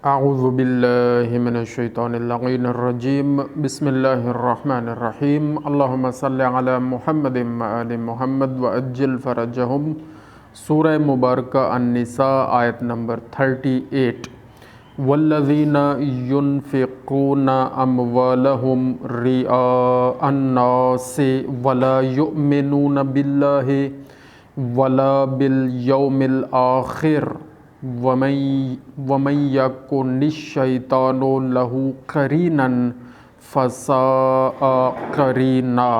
اعوذ باللہ من الشیطان اللعین الرجیم بسم اللہ الرحمن الرحیم اللہم صلی علی محمد وآل محمد وعجل فرجہم۔ سورہ مبارکہ النساء آیت نمبر 38۔ والذین ينفقون اموالہم رئاء الناس ولا یؤمنون باللہ ولا بالیوم الآخر وَمَن يَكُنِ الشَّيْطَانُ لَهُ قَرِينًا فَسَاءَ قَرِينًا۔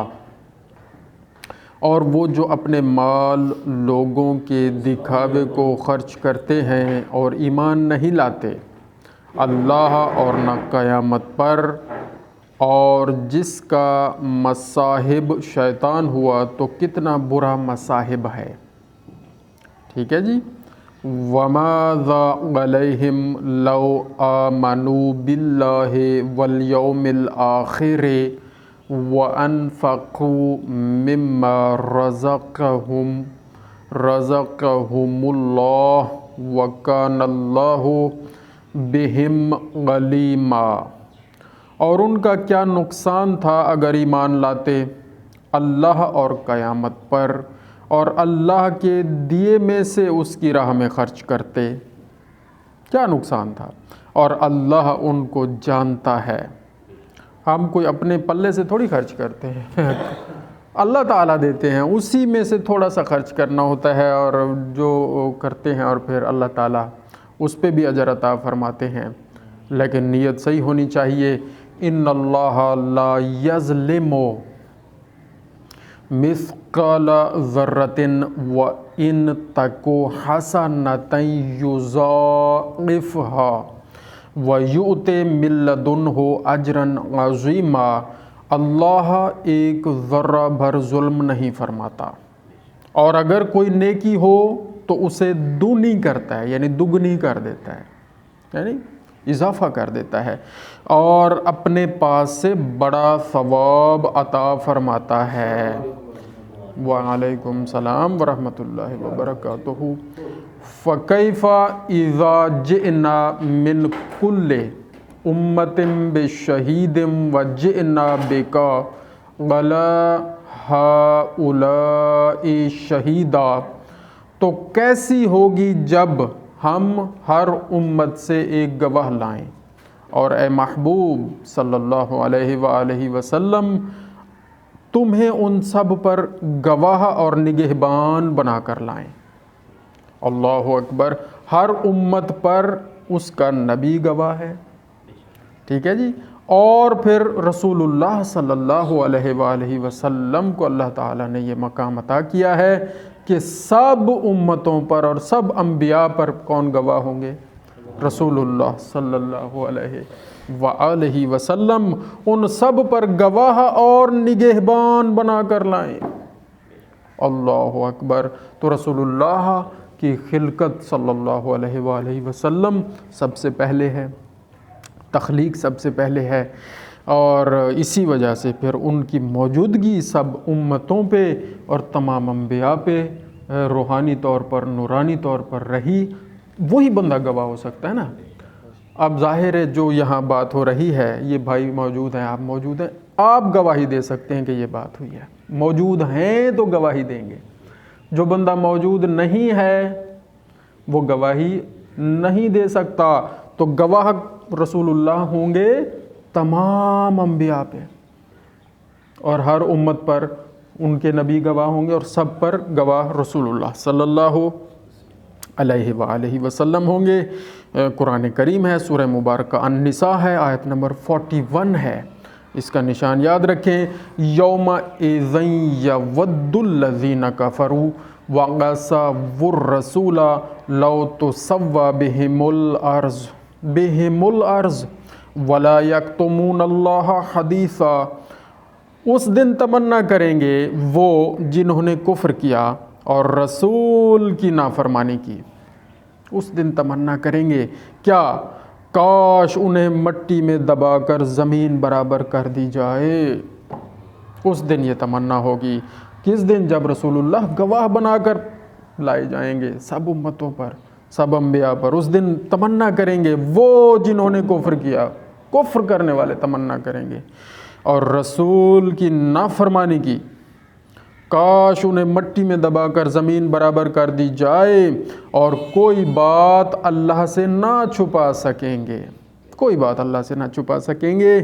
اور وہ جو اپنے مال لوگوں کے دکھاوے کو خرچ کرتے ہیں اور ایمان نہیں لاتے اللہ اور نہ قیامت پر، اور جس کا مصاحب شیطان ہوا تو کتنا برا مصاحب ہے۔ ٹھیک ہے جی۔ وَمَاذَا عَلَيْهِمْ لَوْ آمَنُوا بِاللَّهِ وَالْيَوْمِ الْآخِرِ وَأَنفَقُوا مِمَّا رَزَقَهُمُ اللَّهُ وَكَانَ اللَّهُ بِهِمْ عَلِيمًا۔ اور ان کا کیا نقصان تھا اگر ایمان لاتے اللہ اور قیامت پر، اور اللہ کے دیے میں سے اس کی راہ میں خرچ کرتے، کیا نقصان تھا؟ اور اللہ ان کو جانتا ہے۔ ہم کوئی اپنے پلے سے تھوڑی خرچ کرتے ہیں اللہ تعالیٰ دیتے ہیں، اسی میں سے تھوڑا سا خرچ کرنا ہوتا ہے، اور جو کرتے ہیں اور پھر اللہ تعالیٰ اس پہ بھی اجر عطا فرماتے ہیں۔ لیکن نیت صحیح ہونی چاہیے۔ ان اللہ لا یظلم مثقال ذرۃ وان تک حسنۃ یضاعفها ویؤت من لدنہ اجرا عظیما۔ اللہ ایک ذرہ بھر ظلم نہیں فرماتا، اور اگر کوئی نیکی ہو تو اسے دگنی کرتا ہے، یعنی دگنی کر دیتا ہے، یعنی اضافہ کر دیتا ہے، اور اپنے پاس سے بڑا ثواب عطا فرماتا ہے۔ وعلیکم السلام ورحمۃ اللہ وبرکاتہ۔ فَكَيْفَ إِذَا جِئْنَا مِنْ كُلِّ أُمَّةٍ بِشَهِيدٍ وَجِئْنَا بِكَ عَلَىٰ هَٰؤُلَاءِ شَهِيدًا۔ تو کیسی ہوگی جب ہم ہر امت سے ایک گواہ لائیں، اور اے محبوب صلی اللہ علیہ وآلہ وسلم تمہیں ان سب پر گواہ اور نگہبان بنا کر لائیں۔ اللہ اکبر۔ ہر امت پر اس کا نبی گواہ ہے، ٹھیک ہے جی، اور پھر رسول اللہ صلی اللہ علیہ وآلہ وسلم کو اللہ تعالیٰ نے یہ مقام عطا کیا ہے کہ سب امتوں پر اور سب انبیاء پر کون گواہ ہوں گے؟ رسول اللہ صلی اللہ علیہ وآلہ وسلم ان سب پر گواہ اور نگہبان بنا کر لائیں۔ اللہ اکبر۔ تو رسول اللہ کی خلقت صلی اللہ علیہ وآلہ وسلم سب سے پہلے ہے، تخلیق سب سے پہلے ہے، اور اسی وجہ سے پھر ان کی موجودگی سب امتوں پہ اور تمام انبیاء پہ روحانی طور پر، نورانی طور پر رہی، وہی بندہ گواہ ہو سکتا ہے نا۔ اب ظاہر ہے جو یہاں بات ہو رہی ہے، یہ بھائی موجود ہیں، آپ موجود ہیں، آپ گواہی دے سکتے ہیں کہ یہ بات ہوئی ہے، موجود ہیں تو گواہی دیں گے۔ جو بندہ موجود نہیں ہے وہ گواہی نہیں دے سکتا۔ تو گواہ رسول اللہ ہوں گے تمام انبیاء پہ، اور ہر امت پر ان کے نبی گواہ ہوں گے، اور سب پر گواہ رسول اللہ صلی اللہ علیہ وآلہ وسلم ہوں گے۔ قرآن کریم ہے، سورہ مبارکہ النساء ہے، آیت نمبر 41 ہے، اس کا نشان یاد رکھیں۔ یومئذ یود الذین کفروا وعصوا الرسول لو تسوی بہم الارض ولا یکتمون اللہ حدیثا۔ اس دن تمنا کریں گے وہ جنہوں نے کفر کیا اور رسول کی نافرمانی کی، اس دن تمنا کریں گے کیا؟ کاش انہیں مٹی میں دبا کر زمین برابر کر دی جائے۔ اس دن یہ تمنا ہوگی۔ کس دن؟ جب رسول اللہ گواہ بنا کر لائے جائیں گے سب امتوں پر، سب انبیاء پر اس دن تمنا کریں گے وہ جنہوں نے کفر کیا، کفر کرنے والے تمنا کریں گے اور رسول کی نافرمانی کی، کاش انہیں مٹی میں دبا کر زمین برابر کر دی جائے اور کوئی بات اللہ سے نہ چھپا سکیں گے، کوئی بات اللہ سے نہ چھپا سکیں گے۔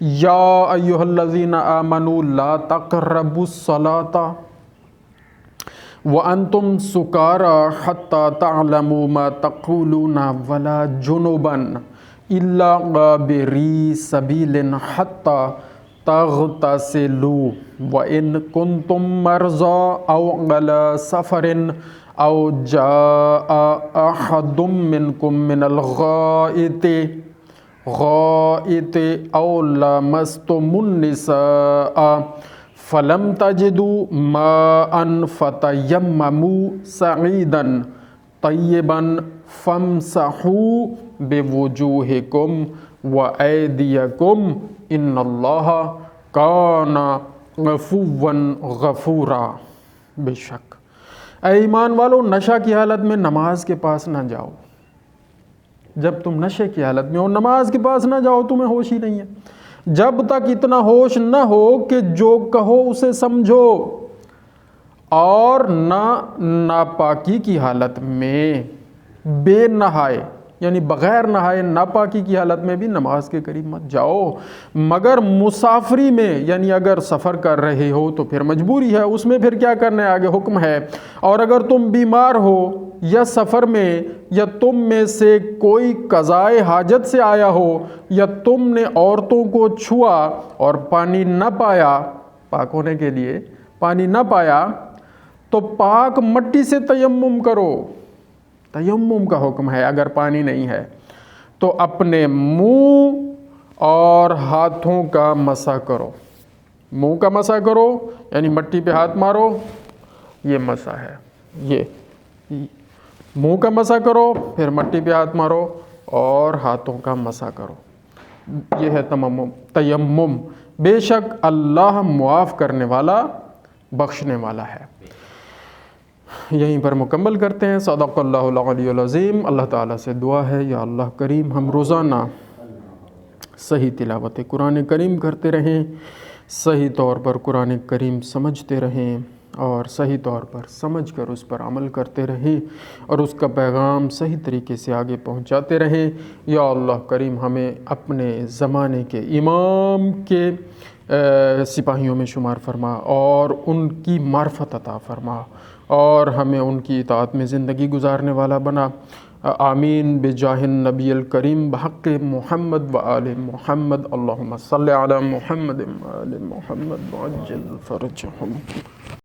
یا ایھا الذین آمنوا لا تقربوا الصلاۃ وانتم سکارى حتى تعلموا ما تقولون ولا جنبا الا عابري سبيل حتى تغتسلوا وان كنتم مرضى او على سفر او جاء احد منكم من الغائط او لمستم النساء فلم تجدوا ماء فتيمموا صعيدا طيبا فامسحوا بوجوهكم وأيديكم ان اللہ کان عفوا غفورا۔ بے شک اے ایمان والو، نشہ کی حالت میں نماز کے پاس نہ جاؤ۔ جب تم نشے کی حالت میں ہو نماز کے پاس نہ جاؤ، تمہیں ہوش ہی نہیں ہے، جب تک اتنا ہوش نہ ہو کہ جو کہو اسے سمجھو، اور نہ ناپاکی کی حالت میں بے نہائے یعنی بغیر نہائے ناپاکی کی حالت میں بھی نماز کے قریب مت جاؤ، مگر مسافری میں یعنی اگر سفر کر رہے ہو تو پھر مجبوری ہے، اس میں پھر کیا کرنا ہے آگے حکم ہے، اور اگر تم بیمار ہو یا سفر میں یا تم میں سے کوئی قضائے حاجت سے آیا ہو یا تم نے عورتوں کو چھوا اور پانی نہ پایا، پاک ہونے کے لیے پانی نہ پایا، تو پاک مٹی سے تیمم کرو۔ تیمم کا حکم ہے اگر پانی نہیں ہے تو اپنے منہ اور ہاتھوں کا مسح کرو، منہ کا مسح کرو یعنی مٹی پہ ہاتھ مارو، یہ مسح ہے، یہ منہ کا مسح کرو پھر مٹی پہ ہاتھ مارو اور ہاتھوں کا مسح کرو، یہ ہے تیمم۔ بے شک اللہ معاف کرنے والا بخشنے والا ہے۔ یہیں پر مکمل کرتے ہیں۔ صدق اللہ العلی العظیم۔ اللہ تعالیٰ سے دعا ہے یا اللہ کریم ہم روزانہ صحیح تلاوت قرآن کریم کرتے رہیں، صحیح طور پر قرآن کریم سمجھتے رہیں اور صحیح طور پر سمجھ کر اس پر عمل کرتے رہیں اور اس کا پیغام صحیح طریقے سے آگے پہنچاتے رہیں۔ یا اللہ کریم ہمیں اپنے زمانے کے امام کے سپاہیوں میں شمار فرما اور ان کی معرفت عطا فرما اور ہمیں ان کی اطاعت میں زندگی گزارنے والا بنا۔ آمین بجاہ النبی الکریم بحق محمد و آل محمد۔ اللہم صلی علی محمد و آل محمد وعجل فرجہم۔